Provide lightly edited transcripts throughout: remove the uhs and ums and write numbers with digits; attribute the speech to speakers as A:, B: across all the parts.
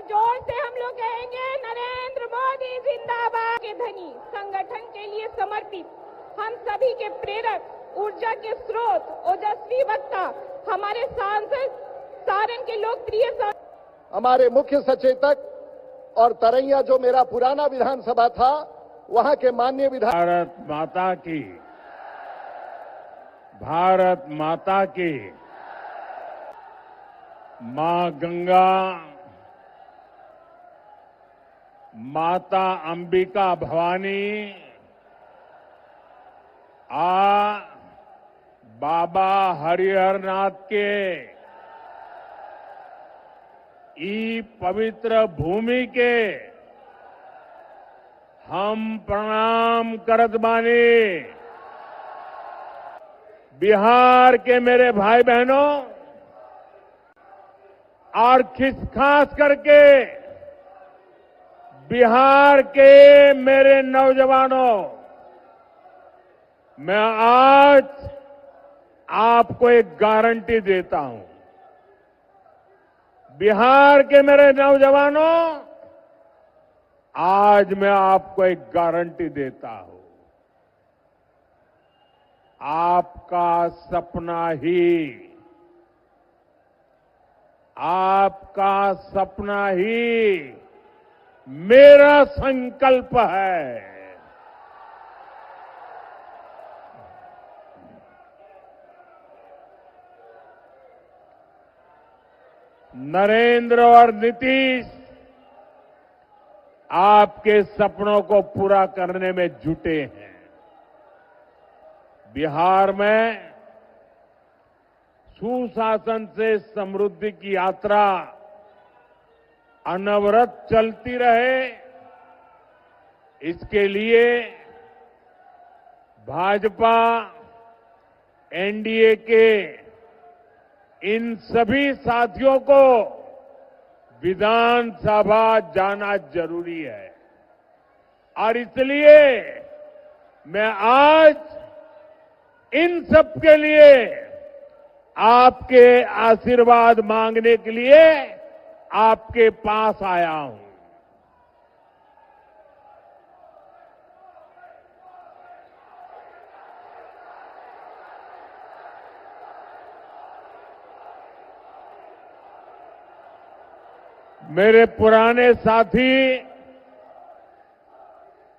A: जोर से हम लोग कहेंगे नरेंद्र मोदी जिंदाबाद। के धनी संगठन के लिए समर्पित हम सभी के प्रेरक ऊर्जा के स्रोत ओजस्वी वक्ता हमारे सांसद सारण के लोकप्रिय
B: हमारे मुख्य सचेतक और तरैया जो मेरा पुराना विधानसभा था वहां के माननीय
C: भारत माता की मां गंगा, माता अंबिका भवानी, बाबा हरिहरनाथ के ई पवित्र भूमि के हम प्रणाम करत बानी। बिहार के मेरे भाई बहनों और खास करके बिहार के मेरे नौजवानों, मैं आज आपको एक गारंटी देता हूं। बिहार के मेरे नौजवानों, आज मैं आपको एक गारंटी देता हूं। आपका सपना ही मेरा संकल्प है। नरेंद्र और नीतीश आपके सपनों को पूरा करने में जुटे हैं। बिहार में सुशासन से समृद्धि की यात्रा अनवरत चलती रहे, इसके लिए भाजपा एनडीए के इन सभी साथियों को विधानसभा जाना जरूरी है और इसलिए मैं आज इन सब के लिए आपके आशीर्वाद मांगने के लिए आपके पास आया हूं। मेरे पुराने साथी,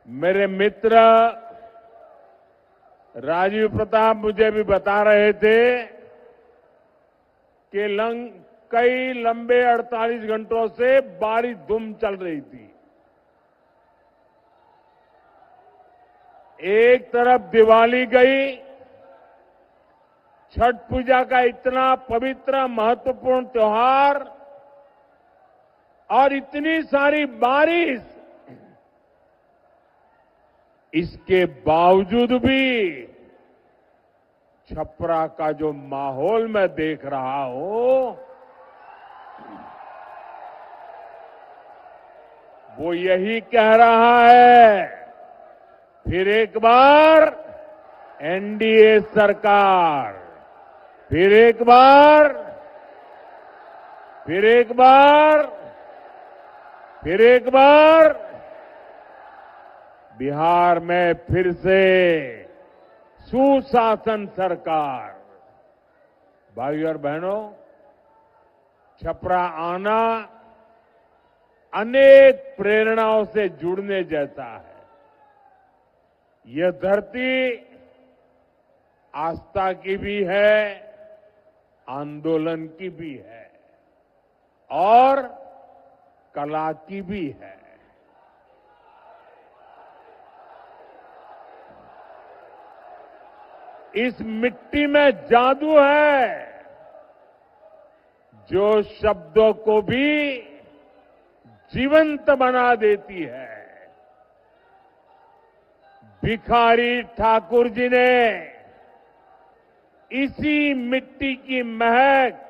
C: मेरे मित्र राजीव प्रताप मुझे भी बता रहे थे कि कई लंबे 48 घंटों से बारिश धूम चल रही थी। एक तरफ दिवाली गई, छठ पूजा का इतना पवित्र महत्वपूर्ण त्योहार और इतनी सारी बारिश, इसके बावजूद भी छपरा का जो माहौल मैं देख रहा हूं वो यही कह रहा है, फिर एक बार एनडीए सरकार, फिर एक बार बिहार में फिर से सुशासन सरकार। भाई और बहनों, छपरा आना अनेक प्रेरणाओं से जुड़ने जैसा है। यह धरती आस्था की भी है, आंदोलन की भी है और कला की भी है। इस मिट्टी में जादू है जो शब्दों को भी जीवंत बना देती है। भिखारी ठाकुर जी ने इसी मिट्टी की महक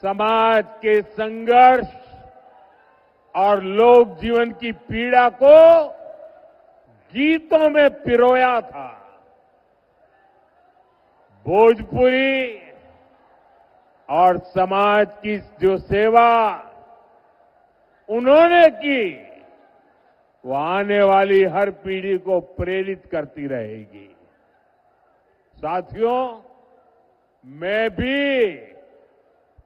C: समाज के संघर्ष और लोक जीवन की पीड़ा को गीतों में पिरोया था। भोजपुरी और समाज की जो सेवा उन्होंने की, वो आने वाली हर पीढ़ी को प्रेरित करती रहेगी। साथियों, मैं भी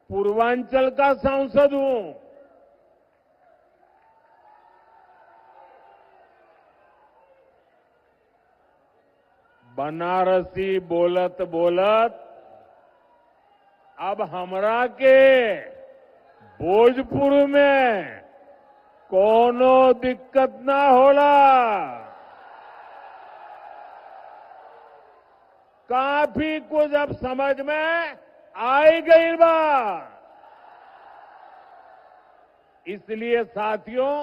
C: पूर्वांचल का सांसद हूं। बनारसी बोलत बोलत अब हमरा के भोजपुर में कोनो दिक्कत ना होला। काफी कुछ अब समझ में आई गई बा। इसलिए साथियों,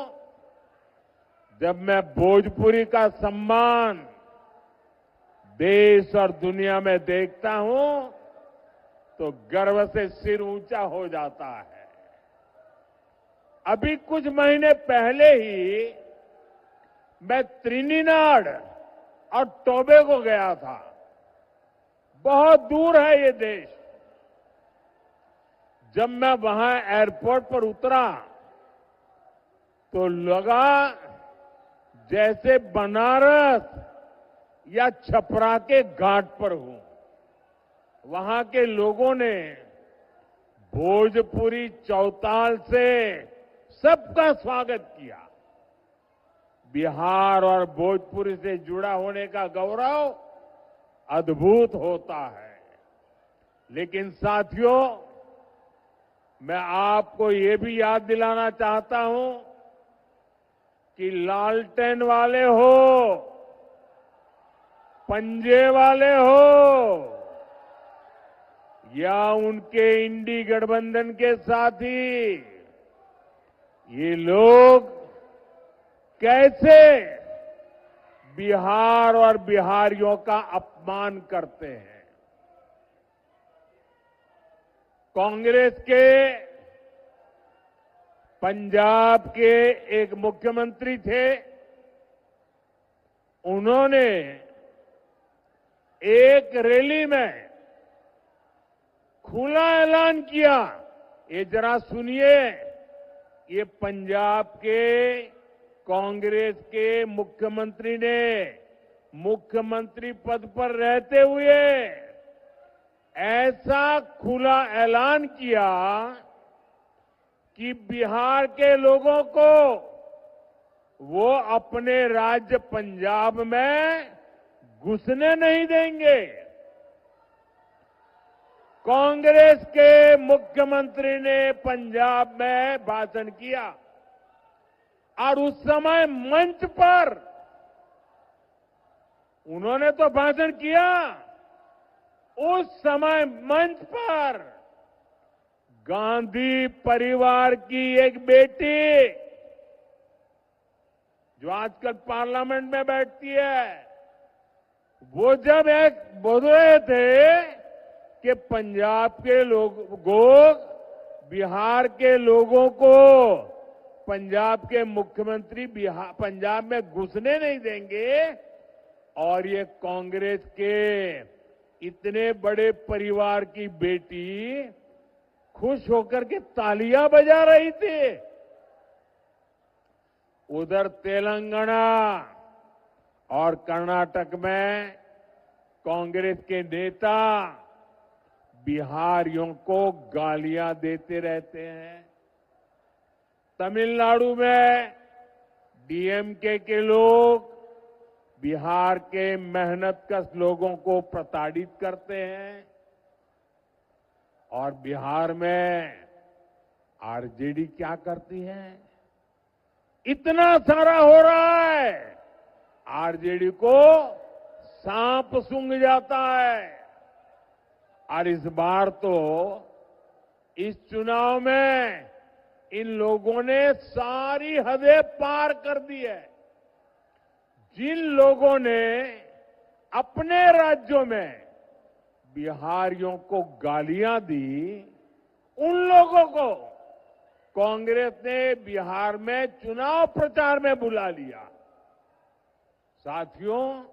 C: जब मैं भोजपुरी का सम्मान देश और दुनिया में देखता हूं तो गर्व से सिर ऊंचा हो जाता है। अभी कुछ महीने पहले ही मैं त्रिनिदाद और टोबैगो गया था। बहुत दूर है ये देश। जब मैं वहां एयरपोर्ट पर उतरा तो लगा जैसे बनारस या छपरा के घाट पर हूं। वहां के लोगों ने भोजपुरी चौताल से सबका स्वागत किया। बिहार और भोजपुरी से जुड़ा होने का गौरव अद्भुत होता है। लेकिन साथियों, मैं आपको ये भी याद दिलाना चाहता हूं कि लालटेन वाले हो, पंजे वाले हो या उनके इंडी गठबंधन के साथी, ये लोग कैसे बिहार और बिहारियों का अपमान करते हैं। कांग्रेस के पंजाब के एक मुख्यमंत्री थे। उन्होंने एक रैली में खुला ऐलान किया। ये जरा सुनिए, ये पंजाब के कांग्रेस के मुख्यमंत्री ने मुख्यमंत्री पद पर रहते हुए ऐसा खुला ऐलान किया कि बिहार के लोगों को वो अपने राज्य पंजाब में घुसने नहीं देंगे। कांग्रेस के मुख्यमंत्री ने पंजाब में भाषण किया और उस समय मंच पर उन्होंने तो भाषण किया, उस समय मंच पर गांधी परिवार की एक बेटी जो आजकल पार्लियामेंट में बैठती है, वो जब एक बोल रहे थे कि पंजाब के लोगों, बिहार के लोगों को पंजाब के मुख्यमंत्री पंजाब में घुसने नहीं देंगे, और ये कांग्रेस के इतने बड़े परिवार की बेटी खुश होकर के तालियां बजा रही थी। उधर तेलंगाना और कर्नाटक में कांग्रेस के नेता बिहारियों को गालियां देते रहते हैं। तमिलनाडु में डीएमके के लोग बिहार के मेहनतकश लोगों को प्रताड़ित करते हैं, और बिहार में आरजेडी क्या करती है? इतना सारा हो रहा है, आरजेडी को सांप सूंघ जाता है। और इस बार तो इस चुनाव में इन लोगों ने सारी हदें पार कर दी है। जिन लोगों ने अपने राज्यों में बिहारियों को गालियां दी, उन लोगों को कांग्रेस ने बिहार में चुनाव प्रचार में बुला लिया। साथियों,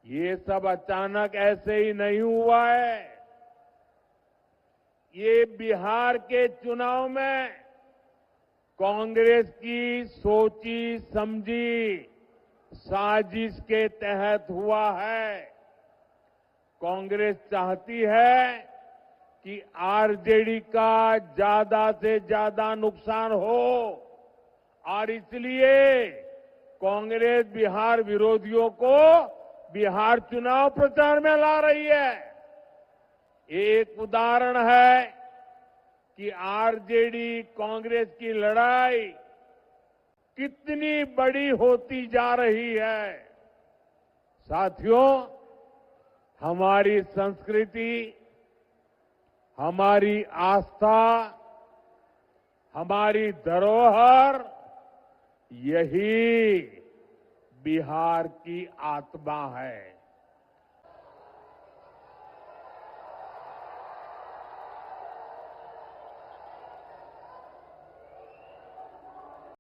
C: ये सब अचानक ऐसे ही नहीं हुआ है। ये बिहार के चुनाव में कांग्रेस की सोची समझी साजिश के तहत हुआ है। कांग्रेस चाहती है कि आरजेडी का ज्यादा से ज्यादा नुकसान हो और इसलिए कांग्रेस बिहार विरोधियों को बिहार चुनाव प्रचार में ला रही है। एक उदाहरण है कि आरजेडी कांग्रेस की लड़ाई कितनी बड़ी होती जा रही है। साथियों, हमारी संस्कृति, हमारी आस्था, हमारी धरोहर, यही बिहार की आत्मा है।